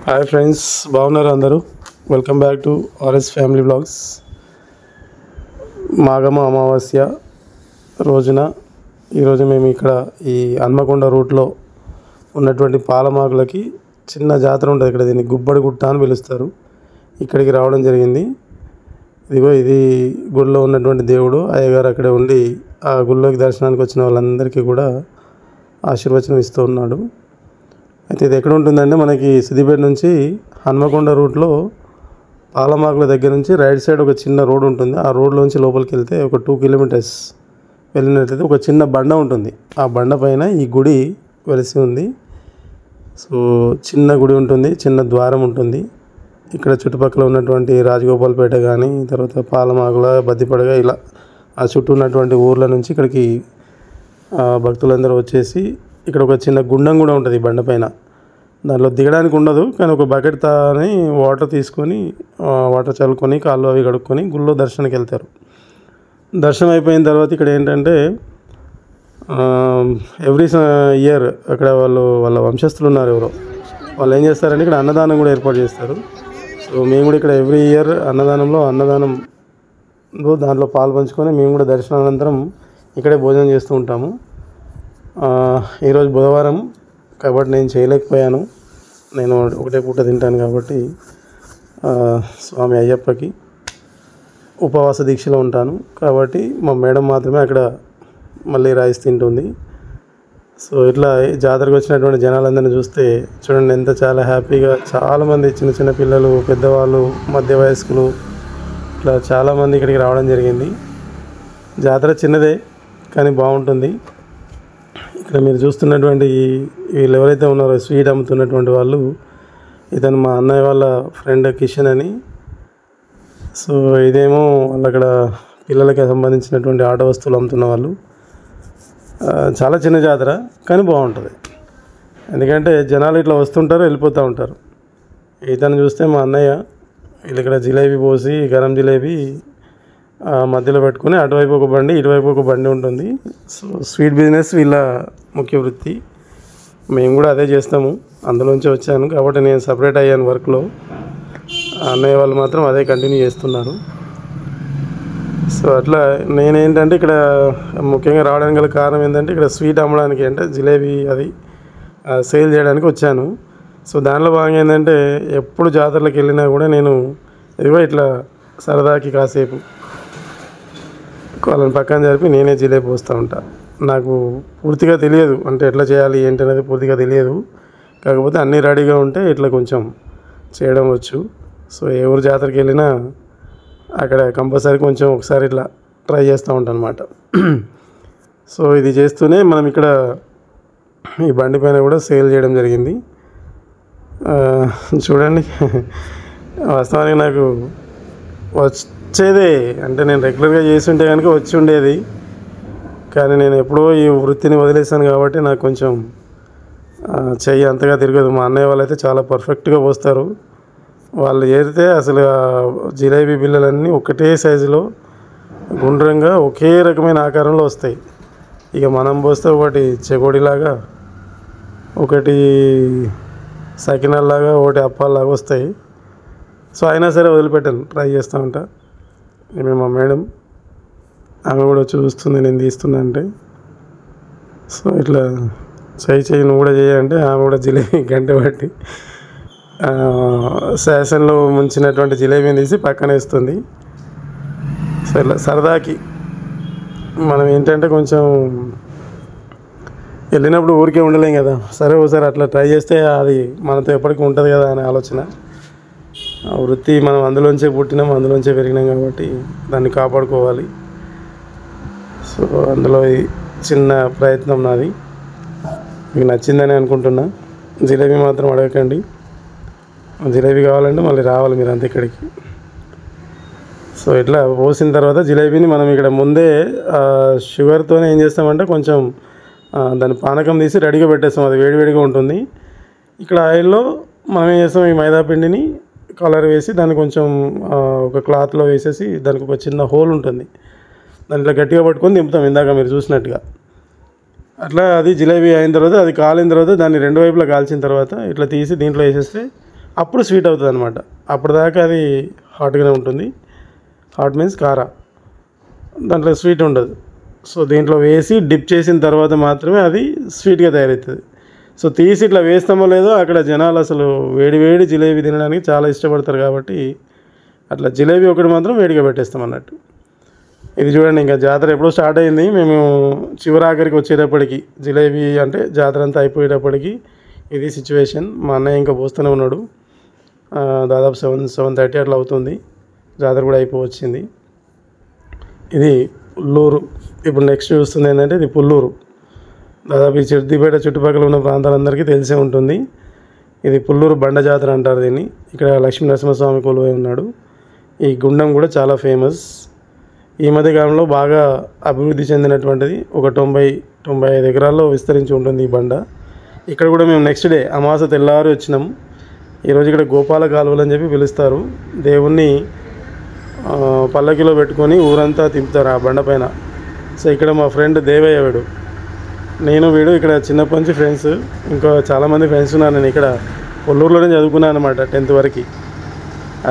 Hi friends, బాగున్నారు అందరూ. Welcome back to RS family blogs. మాఘమ అమావాస్య రోజున ఈరోజు మేము ఇక్కడ ఈ హన్మకొండ రూట్లో ఉన్నటువంటి పాలమాకులకి చిన్న జాతర ఉంటుంది. ఇక్కడ దీన్ని గుబ్బడి గుట్ట అని పిలుస్తారు. ఇక్కడికి రావడం జరిగింది. ఇదిగో ఇది గుడిలో ఉన్నటువంటి దేవుడు. అయ్యగారు అక్కడే ఉండి ఆ గుడిలోకి దర్శనానికి వచ్చిన వాళ్ళందరికీ కూడా ఆశీర్వచనం ఇస్తూ ఉన్నాడు. అయితే ఇది ఎక్కడ ఉంటుందంటే మనకి సిద్దిపేట నుంచి హన్మకొండ రూట్లో పాలమాకుల దగ్గర నుంచి రైట్ సైడ్ ఒక చిన్న రోడ్ ఉంటుంది. ఆ రోడ్లోంచి లోపలికి వెళ్తే ఒక 2 కిలోమీటర్స్ వెళ్ళినట్లయితే ఒక చిన్న బండ ఉంటుంది. ఆ బండ పైన ఈ గుడి వెలిసి ఉంది. సో చిన్న గుడి ఉంటుంది, చిన్న ద్వారం ఉంటుంది. ఇక్కడ చుట్టుపక్కల ఉన్నటువంటి రాజగోపాల్పేట కానీ, తర్వాత పాలమాకుల, బద్దిపడగ, ఇలా ఆ చుట్టూ ఉన్నటువంటి ఊర్ల నుంచి ఇక్కడికి భక్తులందరూ వచ్చేసి ఇక్కడ ఒక చిన్న గుండం కూడా ఉంటుంది ఈ బండ పైన. దాంట్లో దిగడానికి ఉండదు, కానీ ఒక బకెట్ తాని వాటర్ తీసుకొని వాటర్ చల్లుకొని కాళ్ళు అవి కడుక్కొని గుళ్ళో దర్శనానికి వెళ్తారు. దర్శనం అయిపోయిన తర్వాత ఇక్కడ ఏంటంటే ఎవ్రీ ఇయర్ అక్కడ వాళ్ళ వంశస్థులు ఉన్నారు ఎవరో, వాళ్ళు ఏం చేస్తారంటే ఇక్కడ అన్నదానం కూడా ఏర్పాటు చేస్తారు. సో మేము కూడా ఇక్కడ ఎవ్రీ ఇయర్ అన్నదానంలో దాంట్లో పాలు పంచుకొని మేము కూడా దర్శనానంతరం ఇక్కడే భోజనం చేస్తూ ఉంటాము. ఈరోజు బుధవారం కాబట్టి నేను చేయలేకపోయాను. నేను ఒకటే పూట తింటాను కాబట్టి స్వామి అయ్యప్పకి ఉపవాస దీక్షలో ఉంటాను కాబట్టి మా మేడం మాత్రమే అక్కడ మళ్ళీ రైస్ తింటుంది. సో ఇట్లా జాతరకు వచ్చినటువంటి జనాలందరినీ చూస్తే చూడండి, ఎంత చాలా హ్యాపీగా, చాలామంది చిన్న చిన్న పిల్లలు, పెద్దవాళ్ళు, మధ్య వయస్కులు, ఇట్లా చాలామంది ఇక్కడికి రావడం జరిగింది. జాతర చిన్నదే కానీ బాగుంటుంది. ఇక్కడ మీరు చూస్తున్నటువంటి వీళ్ళు ఎవరైతే ఉన్నారో స్వీట్ అమ్ముతున్నటువంటి వాళ్ళు, ఇతను మా అన్నయ్య వాళ్ళ ఫ్రెండ్ కిషన్ అని. సో ఇదేమో వాళ్ళు అక్కడ పిల్లలకి సంబంధించినటువంటి ఆట వస్తువులు అమ్ముతున్న వాళ్ళు. చాలా చిన్న జాతర కానీ బాగుంటుంది, ఎందుకంటే జనాలు ఇట్లా వస్తుంటారు, వెళ్ళిపోతూ ఉంటారు. ఇతను చూస్తే మా అన్నయ్య వీళ్ళు ఇక్కడ జిలేబీ పోసి, గరం జిలేబీ మధ్యలో పెట్టుకుని అటువైపు ఒక బండి, ఇటువైపు ఒక బండి ఉంటుంది. సో స్వీట్ బిజినెస్ వీళ్ళ ముఖ్య వృత్తి. మేము కూడా అదే చేస్తాము, అందులోంచి వచ్చాను కాబట్టి నేను సపరేట్ అయ్యాను వర్క్లో. అన్నయ్య వాళ్ళు మాత్రం అదే కంటిన్యూ చేస్తున్నారు. సో అట్లా నేనేంటంటే ఇక్కడ ముఖ్యంగా రావడానికి గల కారణం ఏంటంటే ఇక్కడ స్వీట్ అమ్మడానికి, అంటే జిలేబీ అది సేల్ చేయడానికి వచ్చాను. సో దానిలో భాగంగా ఏంటంటే ఎప్పుడు జాతరలకు వెళ్ళినా కూడా నేను ఇదిగో ఇట్లా సరదాకి కాసేపు వాళ్ళని పక్కన జరిపి నేనే జిలేబీ పోస్తూ ఉంటాను. నాకు పూర్తిగా తెలియదు, అంటే ఎట్లా చేయాలి ఏంటి అనేది పూర్తిగా తెలియదు. కాకపోతే అన్నీ రెడీగా ఉంటే ఇట్లా కొంచెం చేయడం వచ్చు. సో ఏ ఊరు జాతరకి వెళ్ళినా అక్కడ కంపల్సరీ కొంచెం ఒకసారి ఇట్లా ట్రై చేస్తూ ఉంటాను అన్నమాట. సో ఇది చేస్తూనే మనం ఇక్కడ ఈ బండి పైన కూడా సేల్ చేయడం జరిగింది. చూడండి, వాస్తవానికి నాకు వచ్చేదే, అంటే నేను రెగ్యులర్గా చేసి ఉంటే కనుక వచ్చి ఉండేది, కానీ నేను ఎప్పుడో ఈ వృత్తిని వదిలేసాను కాబట్టి నాకు కొంచెం చెయ్యి అంతగా తిరగదు. మా అన్నయ్య వాళ్ళు అయితే చాలా పర్ఫెక్ట్గా పోస్తారు. వాళ్ళు చేరితే అసలు జిలేబీ బిళ్ళలన్నీ ఒకటే సైజులో గుండ్రంగా ఒకే రకమైన ఆకారంలో వస్తాయి. ఇక మనం పోస్తే ఒకటి చెకోడిలాగా, ఒకటి సకినాల్లాగా, ఒకటి అప్పాల్లాగా వస్తాయి. సో అయినా సరే వదిలిపెట్టాను, ట్రై చేస్తూ ఉంటా. మేము మా మేడం ఆమె కూడా చూస్తుంది నేను తీస్తున్నా అంటే. సో ఇట్లా చెయ్యి నువ్వు కూడా చేయాలంటే ఆమె కూడా జిలేబీ గంట పట్టి శాసనలో ముంచినటువంటి జిలేబీని తీసి పక్కన వేస్తుంది. సో ఇట్లా సరదాకి మనం ఏంటంటే కొంచెం వెళ్ళినప్పుడు ఊరికే ఉండలేం కదా, సరే ఒకసారి అట్లా ట్రై చేస్తే అది మనతో ఎప్పటికీ ఉంటుంది కదా అనే ఆలోచన. వృత్తి మనం అందులోంచే పుట్టినాం, అందులోంచే పెరిగినాం కాబట్టి దాన్ని కాపాడుకోవాలి. సో అందులో చిన్న ప్రయత్నం నాది. మీకు నచ్చిందని అనుకుంటున్నా. జిలేబీ మాత్రం అడగకండి, జిలేబీ కావాలంటే మళ్ళీ రావాలి మీరు అంతే ఇక్కడికి. సో ఇట్లా పోసిన తర్వాత జిలేబీని మనం ఇక్కడ ముందే షుగర్తోనే ఏం చేస్తామంటే కొంచెం దాని పానకం తీసి రెడీగా పెట్టేస్తాం, అది వేడివేడిగా ఉంటుంది. ఇక్కడ ఆయిల్లో మనం ఏం చేస్తాం, ఈ మైదా పిండిని కలర్ వేసి దాన్ని కొంచెం ఒక క్లాత్లో వేసేసి దానికి ఒక చిన్న హోల్ ఉంటుంది, దాంట్లో గట్టిగా పట్టుకొని దింపుతాం ఇందాక మీరు చూసినట్టుగా. అట్లా అది జిలేబీ అయిన తర్వాత, అది కాలిన తర్వాత దాన్ని రెండు వైపులా కాల్చిన తర్వాత ఇట్లా తీసి దీంట్లో వేసేస్తే అప్పుడు స్వీట్ అవుతుంది అనమాట. అప్పటిదాకా అది హాట్గానే ఉంటుంది. హాట్ మీన్స్ కారా, దాంట్లో స్వీట్ ఉండదు. సో దీంట్లో వేసి డిప్ చేసిన తర్వాత మాత్రమే అది స్వీట్గా తయారవుతుంది. సో తీసి ఇట్లా వేస్తామో లేదో అక్కడ జనాలు అసలు వేడి వేడి జిలేబీ తినడానికి చాలా ఇష్టపడతారు కాబట్టి అట్లా జిలేబీ ఒకటి మాత్రం వేడిగా పెట్టేస్తాం అన్నట్టు. ఇది చూడండి, ఇంకా జాతర ఎప్పుడో స్టార్ట్ అయింది. మేము చివరాఖరికి వచ్చేటప్పటికి జిలేబీ అంటే జాతర అంతా అయిపోయేటప్పటికి ఇది సిచ్యువేషన్. మా అన్నయ్య ఇంకా పోస్తూనే ఉన్నాడు. దాదాపు 7-7:30 అట్లా అవుతుంది. జాతర కూడా అయిపోవచ్చింది. ఇది పుల్లూరు. ఇప్పుడు నెక్స్ట్ చూస్తుంది ఏంటంటే ఇది పుల్లూరు. దాదాపు ఈ సిద్దిపేట చుట్టుపక్కల ఉన్న ప్రాంతాలందరికీ తెలిసే ఉంటుంది. ఇది పుల్లూరు బండ జాతర అంటారు దీన్ని. ఇక్కడ లక్ష్మీ నరసింహస్వామి కొలువై ఉన్నాడు. ఈ గుండం కూడా చాలా ఫేమస్. ఈ మధ్య కాలంలో బాగా అభివృద్ధి చెందినటువంటిది. ఒక 90-95 ఎకరాల్లో విస్తరించి ఉంటుంది ఈ బండ. ఇక్కడ కూడా మేము నెక్స్ట్ డే అమావాస్య తెల్లారి వచ్చినాం. ఈరోజు ఇక్కడ గోపాల కాలువలు అని చెప్పి పిలుస్తారు. దేవుణ్ణి పల్లకిలో పెట్టుకొని ఊరంతా తిప్పుతారు ఆ బండ పైన. సో ఇక్కడ మా ఫ్రెండ్ దేవయ్య వీడు, నేను వీడు ఇక్కడ చిన్నప్పటి నుంచి ఫ్రెండ్స్. ఇంకా చాలామంది ఫ్రెండ్స్ ఉన్నారు. నేను ఇక్కడ పుల్లూరులోనే చదువుకున్నాను అనమాట 10th వరకు.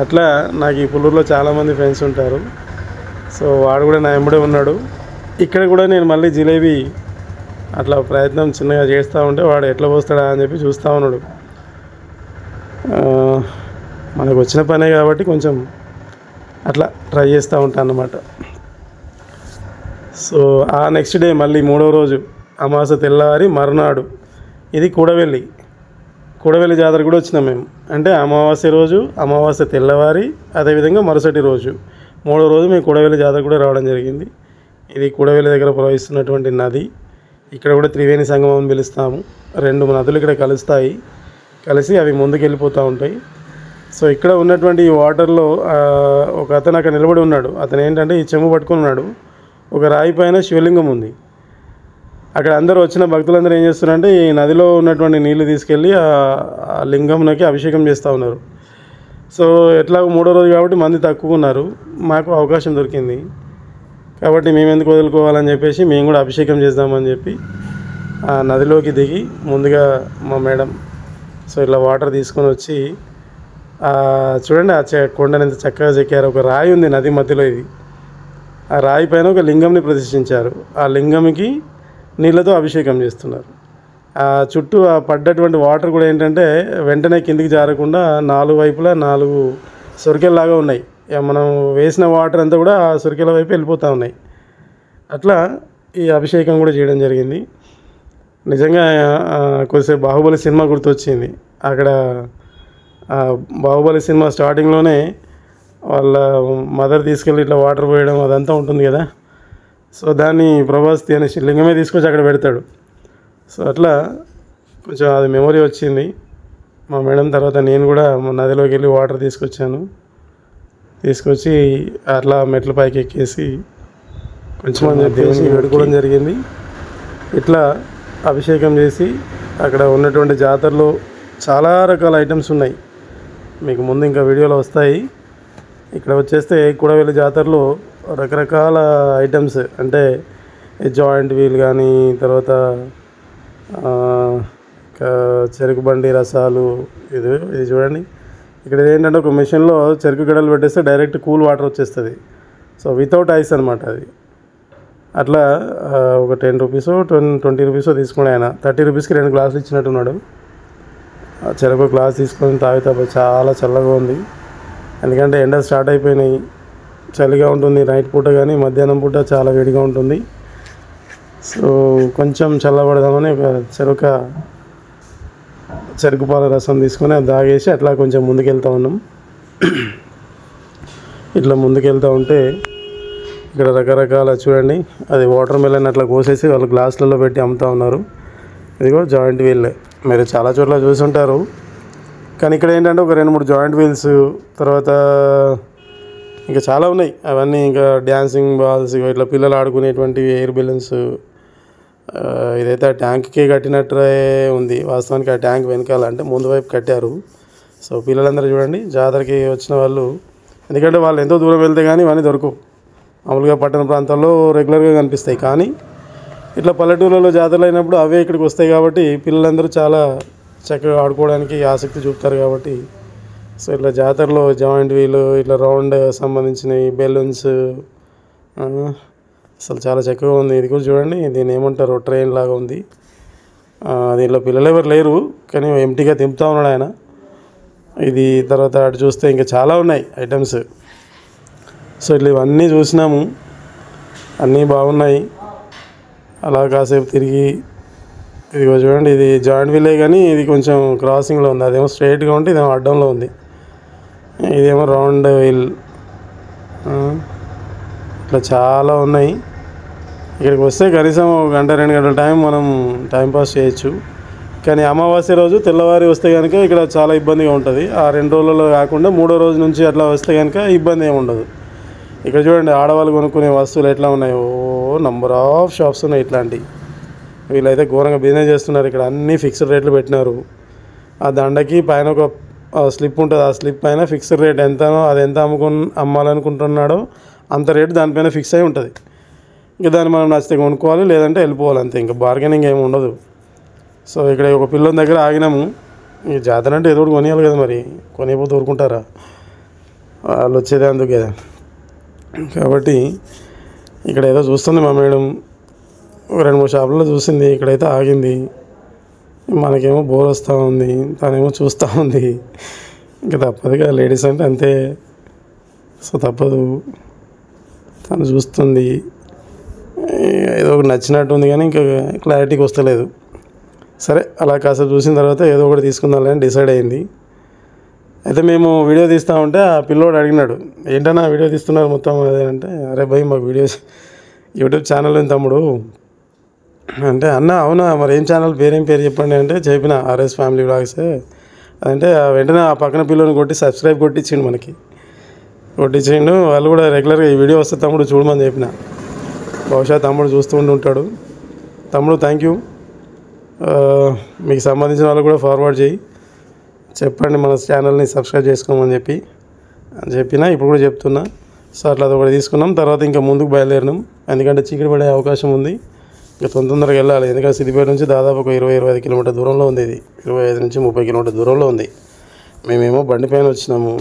అట్లా నాకు ఈ పుల్లూరులో చాలామంది ఫ్రెండ్స్ ఉంటారు. సో వాడు కూడా నా వెంబడే ఉన్నాడు. ఇక్కడ కూడా నేను మళ్ళీ జిలేబీ అట్లా ప్రయత్నం చిన్నగా చేస్తూ ఉంటే వాడు ఎట్లా పోస్తాడా అని చెప్పి చూస్తూ ఉన్నాడు. మనకు వచ్చిన పనే కాబట్టి కొంచెం అట్లా ట్రై చేస్తూ ఉంటాను అన్నమాట. సో ఆ నెక్స్ట్ డే మళ్ళీ 3వ రోజు అమావాస్య తెల్లారి మరునాడు ఇది కూడవెల్లి జాతర కూడా వచ్చినాం మేము. అంటే అమావాస్య రోజు, అమావాస్య తెల్లవారి, అదేవిధంగా మరుసటి రోజు 3వ రోజు మేము కూడవెల్లి జాతర కూడా రావడం జరిగింది. ఇది కూడవెల్లి దగ్గర ప్రవహిస్తున్నటువంటి నది. ఇక్కడ కూడా త్రివేణి సంగమం అని పిలుస్తాము. 2 నదులు ఇక్కడ కలిసి అవి ముందుకు వెళ్ళిపోతూ ఉంటాయి. సో ఇక్కడ ఉన్నటువంటి ఈ వాటర్లో ఒక అతను అక్కడ నిలబడి ఉన్నాడు. అతను ఏంటంటే ఈ చెంబు పట్టుకుని ఉన్నాడు. ఒక రాయి పైన శివలింగం ఉంది. అక్కడ అందరూ వచ్చిన భక్తులందరూ ఏం చేస్తున్నారంటే ఈ నదిలో ఉన్నటువంటి నీళ్లు తీసుకెళ్ళి ఆ లింగంకి అభిషేకం చేస్తూ ఉన్నారు. సో ఎట్లాగో 3వ రోజు కాబట్టి మంది తక్కువ ఉన్నారు. మాకు అవకాశం దొరికింది కాబట్టి మేము ఎందుకు వదులుకోవాలని చెప్పేసి మేము కూడా అభిషేకం చేద్దామని చెప్పి ఆ నదిలోకి దిగి ముందుగా మా మేడం సో ఇట్లా వాటర్ తీసుకొని వచ్చి చూడండి ఆ కొండని ఎంత చక్కగా చెక్కారు. ఒక రాయి ఉంది నది మధ్యలో. ఇది ఆ రాయి పైన ఒక లింగంని ప్రతిష్ఠించారు. ఆ లింగంకి నీళ్ళతో అభిషేకం చేస్తున్నారు. ఆ చుట్టూ ఆ పడ్డటువంటి వాటర్ కూడా ఏంటంటే వెంటనే కిందికి జారకుండా 4 వైపులా 4 సొరికెల్లాగా ఉన్నాయి. మనం వేసిన వాటర్ అంతా కూడా ఆ సొరికెల వైపు వెళ్ళిపోతూ ఉన్నాయి. అట్లా ఈ అభిషేకం కూడా చేయడం జరిగింది. నిజంగా కొద్దిసేపు బాహుబలి సినిమా గుర్తొచ్చింది. అక్కడ బాహుబలి సినిమా స్టార్టింగ్లోనే వాళ్ళ మదర్ తీసుకెళ్ళి ఇట్లా వాటర్ పోయడం అదంతా ఉంటుంది కదా. సో దాన్ని ప్రభాస్ అనేసి లింగమే తీసుకొచ్చి అక్కడ పెడతాడు. సో అట్లా కొంచెం అది మెమొరీ వచ్చింది. మా మేడం తర్వాత నేను కూడా నదిలోకి వెళ్ళి వాటర్ తీసుకొచ్చి అట్లా మెట్ల పైకి ఎక్కేసి కొంచెం అని చెప్పేసి వేడుకోవడం జరిగింది. ఇట్లా అభిషేకం చేసి అక్కడ ఉన్నటువంటి జాతరలో చాలా రకాల ఐటమ్స్ ఉన్నాయి. మీకు ముందు ఇంకా వీడియోలో వస్తాయి. ఇక్కడ వచ్చేస్తే కూడవెల్లి జాతరలో రకరకాల ఐటమ్స్ అంటే జాయింట్ వీల్ కానీ, తర్వాత చెరుకు బండి రసాలు. ఇది చూడండి, ఇక్కడ ఏంటంటే ఒక మిషన్లో చెరుకు గడలు పెట్టేస్తే డైరెక్ట్ కూల్ వాటర్ వచ్చేస్తుంది. సో వితౌట్ ఐస్ అనమాట అది. అట్లా ఒక 10 రూపీసో 20 రూపీసో తీసుకుని ఆయన 30 రూపీస్కి 2 గ్లాసులు ఇచ్చినట్టున్నాడు. చెరుకు గ్లాస్ తీసుకొని తాగితే చాలా చల్లగా ఉంది. ఎందుకంటే ఎండ స్టార్ట్ అయిపోయినాయి, చలిగా ఉంటుంది నైట్ పూట, కానీ మధ్యాహ్నం పూట చాలా వేడిగా ఉంటుంది. సో కొంచెం చల్లబడదామని ఒక చెరుకు పాల రసం తీసుకొని అది తాగేసి అట్లా కొంచెం ముందుకెళ్తూ ఉన్నాం. ఇట్లా ముందుకెళ్తూ ఉంటే ఇక్కడ రకరకాల చూడండి, అది వాటర్ మెలన్ అట్లా కోసేసి వాళ్ళు గ్లాసులలో పెట్టి అమ్ముతూ ఉన్నారు. ఇదిగో జాయింట్ వీల్ మీరు చాలా చోట్ల చూసుంటారు, కానీ ఇక్కడ ఏంటంటే ఒక 2-3 జాయింట్ వీల్స్, తర్వాత ఇంకా చాలా ఉన్నాయి. అవన్నీ ఇంకా డ్యాన్సింగ్ బాల్స్, ఇట్లా పిల్లలు ఆడుకునేటువంటి ఎయిర్ బెలూన్స్. ఇదైతే ఆ ట్యాంక్కి కట్టినట్టే ఉంది. వాస్తవానికి ఆ ట్యాంక్ వెనకాల అంటే ముందు వైపు కట్టారు. సో పిల్లలందరూ చూడండి జాతరకి వచ్చిన వాళ్ళు, ఎందుకంటే వాళ్ళు ఎంతో దూరం వెళ్తే కానీ ఇవన్నీ దొరకవు. మామూలుగా పట్టణ ప్రాంతాల్లో రెగ్యులర్గా కనిపిస్తాయి, కానీ ఇట్లా పల్లెటూళ్ళలో జాతరలు అయినప్పుడు అవే ఇక్కడికి వస్తాయి. కాబట్టి పిల్లలందరూ చాలా చక్కగా ఆడుకోవడానికి ఆసక్తి చూపుతారు. కాబట్టి సో ఇట్లా జాతరలో జాయింట్ వీలు ఇట్లా రౌండ్ సంబంధించినవి బెలూన్స్ అసలు చాలా చక్కగా ఉంది. ఇది కూడా చూడండి, దీన్ని ఏమంటారు, ట్రైన్ లాగా ఉంది. దీంట్లో పిల్లలు ఎవరు లేరు కానీ ఎంటీగా తింపుతా ఉన్నాడు ఆయన. ఇది తర్వాత అటు చూస్తే ఇంకా చాలా ఉన్నాయి ఐటమ్స్. సో ఇట్లా ఇవన్నీ చూసినాము, అన్నీ బాగున్నాయి. అలా కాసేపు తిరిగి ఇది చూడండి, ఇది జాయింట్ వీలే కానీ ఇది కొంచెం క్రాసింగ్లో ఉంది. అదేమో స్ట్రైట్గా ఉంటే ఇదేమో అడ్డంలో ఉంది. ఇదేమో రౌండ్ వీల్. ఇట్లా చాలా ఉన్నాయి. ఇక్కడికి వస్తే కనీసం 1-2 గంటల టైం మనం టైంపాస్ చేయొచ్చు. కానీ అమావాస్య రోజు తెల్లవారి వస్తే కనుక ఇక్కడ చాలా ఇబ్బందిగా ఉంటుంది. ఆ 2 రోజులలో కాకుండా 3వ రోజు నుంచి అట్లా వస్తే కనుక ఇబ్బంది ఏమి ఉండదు. ఇక్కడ చూడండి, ఆడవాళ్ళు కొనుక్కునే వస్తువులు ఎట్లా ఉన్నాయి. నంబర్ ఆఫ్ షాప్స్ ఉన్నాయి ఇట్లాంటివి. వీళ్ళైతే ఘోరంగా బిజినెస్ చేస్తున్నారు. ఇక్కడ అన్నీ ఫిక్స్డ్ రేట్లు పెట్టినారు. ఆ దండకి పైన ఒక స్లిప్ ఉంటుంది. ఆ స్లిప్ పైన ఫిక్స్డ్ రేట్ ఎంతనో, అది ఎంత అమ్మాలనుకుంటున్నాడో అంత రేటు దానిపైన ఫిక్స్ అయి ఉంటుంది. ఇంకా దాన్ని మనం నచ్చితే కొనుక్కోవాలి, లేదంటే వెళ్ళిపోవాలి అంతే. ఇంకా బార్గెనింగ్ ఏమి ఉండదు. సో ఇక్కడ ఒక పిల్లని దగ్గర ఆగినాము. ఈ జాతర అంటే ఏదో ఒకటి కొనియాలి కదా, మరి కొనిపోతే ఊరుకుంటారా, వాళ్ళు వచ్చేదే అందుకే. కాబట్టి ఇక్కడ ఏదో చూస్తుంది మా మేడం, 2-3 షాపుల్లో చూసింది, ఇక్కడైతే ఆగింది. మనకేమో బోర్ వస్తూ ఉంది, తనేమో చూస్తూ ఉంది. ఇంకా తప్పదు కదా, లేడీస్ అంటే అంతే. సో తప్పదు, తను చూస్తుంది. ఏదో ఒకటి నచ్చినట్టు ఉంది కానీ ఇంకా క్లారిటీకి వస్తలేదు. సరే అలా కాసేపు చూసిన తర్వాత ఏదో ఒకటి తీసుకుందాం అని డిసైడ్ అయింది. అయితే మేము వీడియో తీస్తూ ఉంటే ఆ పిల్లోడు అడిగినాడు, ఏంటన్నా వీడియో తీస్తున్నారు మొత్తం అదే అంటే, అరే భయ్ మాకు వీడియోస్ యూట్యూబ్ ఛానల్ ఉంది తమ్ముడు అంటే, అన్న అవునా మరి ఏం ఛానల్ పేరేం పేరు చెప్పండి అంటే చెప్పిన, ఆర్ఎస్ ఫ్యామిలీ వ్లాగ్సే. అంటే వెంటనే ఆ పక్కన పిల్లోని కొట్టి సబ్స్క్రైబ్ కొట్టించిండు, మనకి కొట్టించిండు. వాళ్ళు కూడా రెగ్యులర్గా ఈ వీడియో వస్తే తమ్ముడు చూడమని చెప్పిన. బహుశా తమ్ముడు చూస్తూ ఉంటాడు. తమ్ముడు థ్యాంక్ యూ. మీకు సంబంధించిన వాళ్ళు కూడా ఫార్వర్డ్ చేయి, చెప్పండి మన ఛానల్ని సబ్స్క్రైబ్ చేసుకోమని చెప్పిన. ఇప్పుడు కూడా చెప్తున్నా. సో అట్లా అది ఒకటి తీసుకున్నాం. తర్వాత ఇంకా ముందుకు బయలుదేరినాం, ఎందుకంటే చీకటి పడే అవకాశం ఉంది. ఇంకా తొందరగా వెళ్ళాలి, ఎందుకంటే సిద్దిపేట నుంచి దాదాపు ఒక 20-25 కిలోమీటర్ దూరంలో ఉంది. ఇది 25-30 కిలోమీటర్ దూరంలో ఉంది. మేమేమో బండి పైన వచ్చినాము.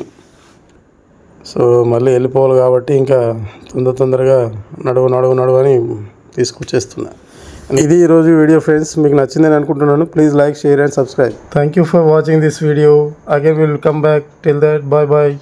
సో మళ్ళీ వెళ్ళిపోవాలి కాబట్టి ఇంకా తొందరగా నడువు అని తీసుకొచ్చేస్తున్నా. ఇది ఈరోజు వీడియో ఫ్రెండ్స్, మీకు నచ్చిందని అనుకుంటున్నాను. Please like, share and subscribe. Thank you for watching this video. Again will come back. Till that, bye bye.